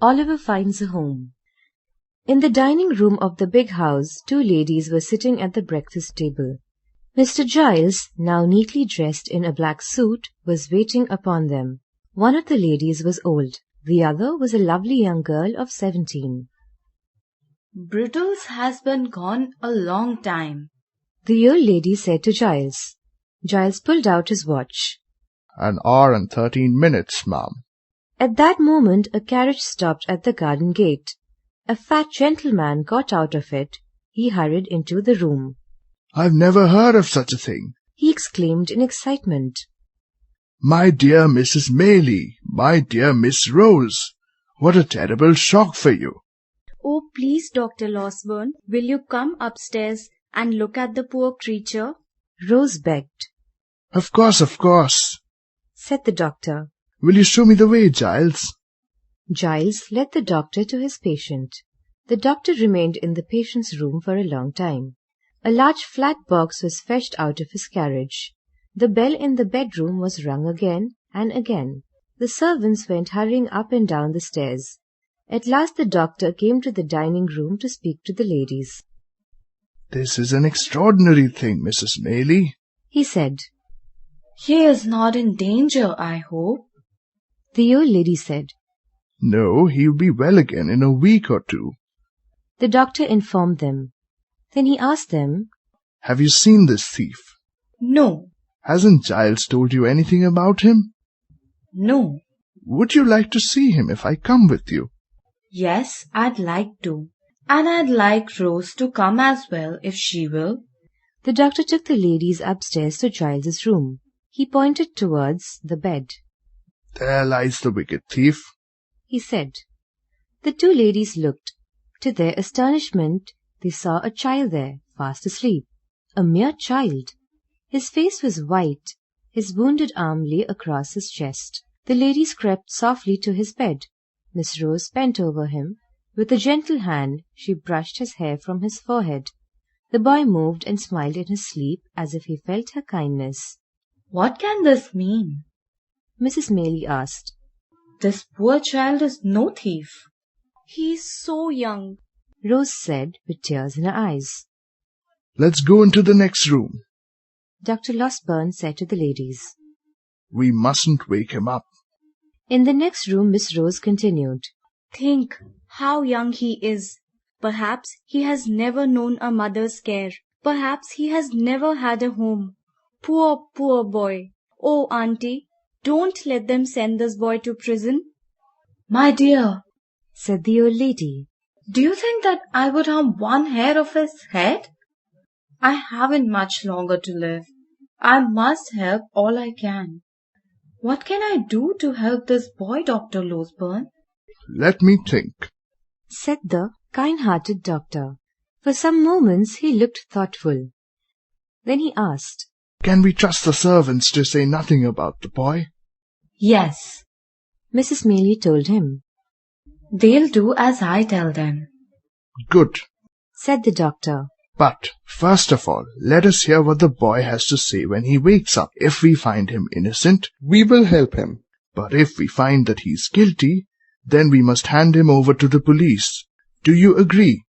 Oliver finds a home. In the dining room of the big house, two ladies were sitting at the breakfast table. Mr. Giles, now neatly dressed in a black suit, was waiting upon them. One of the ladies was old. The other was a lovely young girl of 17. Brittles has been gone a long time, the old lady said to Giles. Giles pulled out his watch. 1 hour and 13 minutes, ma'am. At that moment a carriage stopped at the garden gate. A fat gentleman got out of it. He hurried into the room. I've never heard of such a thing, he exclaimed in excitement. My dear Mrs. Maylie, my dear Miss Rose, what a terrible shock for you. Oh, please, Dr. Losberne, will you come upstairs and look at the poor creature? Rose begged. Of course, said the doctor. Will you show me the way, Giles? Giles led the doctor to his patient. The doctor remained in the patient's room for a long time. A large flat box was fetched out of his carriage. The bell in the bedroom was rung again and again. The servants went hurrying up and down the stairs. At last the doctor came to the dining room to speak to the ladies. This is an extraordinary thing, Mrs. Maylie, he said. He is not in danger, I hope, the old lady said. No, he'll be well again in a week or two, the doctor informed them. Then he asked them, Have you seen this thief? No. Hasn't Giles told you anything about him? No. Would you like to see him if I come with you? Yes, I'd like to. And I'd like Rose to come as well, if she will. The doctor took the ladies upstairs to Giles's room. He pointed towards the bed. There lies the wicked thief, he said. The two ladies looked. To their astonishment, they saw a child there, fast asleep. A mere child. His face was white. His wounded arm lay across his chest. The ladies crept softly to his bed. Miss Rose bent over him. With a gentle hand, she brushed his hair from his forehead. The boy moved and smiled in his sleep as if he felt her kindness. What can this mean? Mrs. Maylie asked. This poor child is no thief. He is so young, Rose said with tears in her eyes. Let's go into the next room, Dr. Losberne said to the ladies. We mustn't wake him up. In the next room, Miss Rose continued. Think how young he is. Perhaps he has never known a mother's care. Perhaps he has never had a home. Poor, poor boy. Oh, Auntie, don't let them send this boy to prison. My dear, said the old lady, do you think that I would harm one hair of his head? I haven't much longer to live. I must help all I can. What can I do to help this boy, Dr. Losberne? Let me think, said the kind-hearted doctor. For some moments he looked thoughtful. Then he asked, Can we trust the servants to say nothing about the boy? Yes, Mrs. Maylie told him. They'll do as I tell them. Good, said the doctor. But, first of all, let us hear what the boy has to say when he wakes up. If we find him innocent, we will help him. But if we find that he is guilty, then we must hand him over to the police. Do you agree?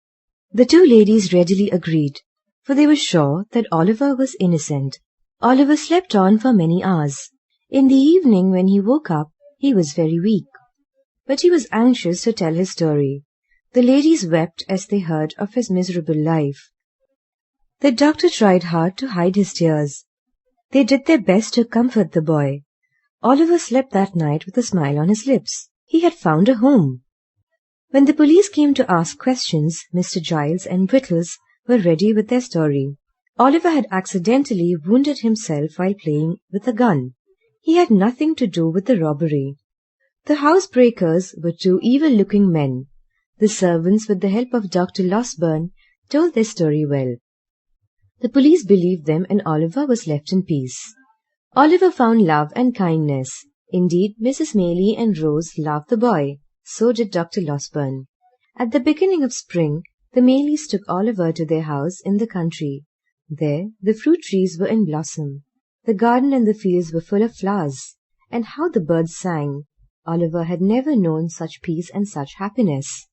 The two ladies readily agreed, for they were sure that Oliver was innocent. Oliver slept on for many hours. In the evening, when he woke up, he was very weak. But he was anxious to tell his story. The ladies wept as they heard of his miserable life. The doctor tried hard to hide his tears. They did their best to comfort the boy. Oliver slept that night with a smile on his lips. He had found a home. When the police came to ask questions, Mr. Giles and Brittles were ready with their story. Oliver had accidentally wounded himself while playing with a gun. He had nothing to do with the robbery. The housebreakers were two evil-looking men. The servants, with the help of Dr. Losberne, told their story well. The police believed them, and Oliver was left in peace. Oliver found love and kindness. Indeed, Mrs. Maylie and Rose loved the boy. So did Dr. Losberne. At the beginning of spring, the Maylies took Oliver to their house in the country. There, the fruit trees were in blossom. The garden and the fields were full of flowers. And how the birds sang! Oliver had never known such peace and such happiness.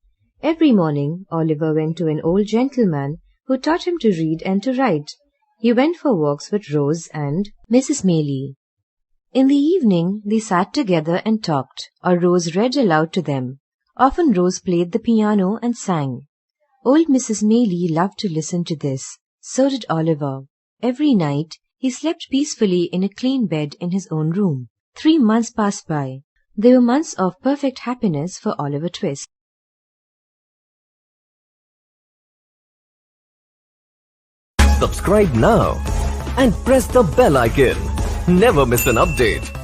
Every morning, Oliver went to an old gentleman who taught him to read and to write. He went for walks with Rose and Mrs. Maylie. In the evening, they sat together and talked, or Rose read aloud to them. Often Rose played the piano and sang. Old Mrs. Maylie loved to listen to this. So did Oliver. Every night, he slept peacefully in a clean bed in his own room. 3 months passed by. They were months of perfect happiness for Oliver Twist. Subscribe now and press the bell icon. Never miss an update.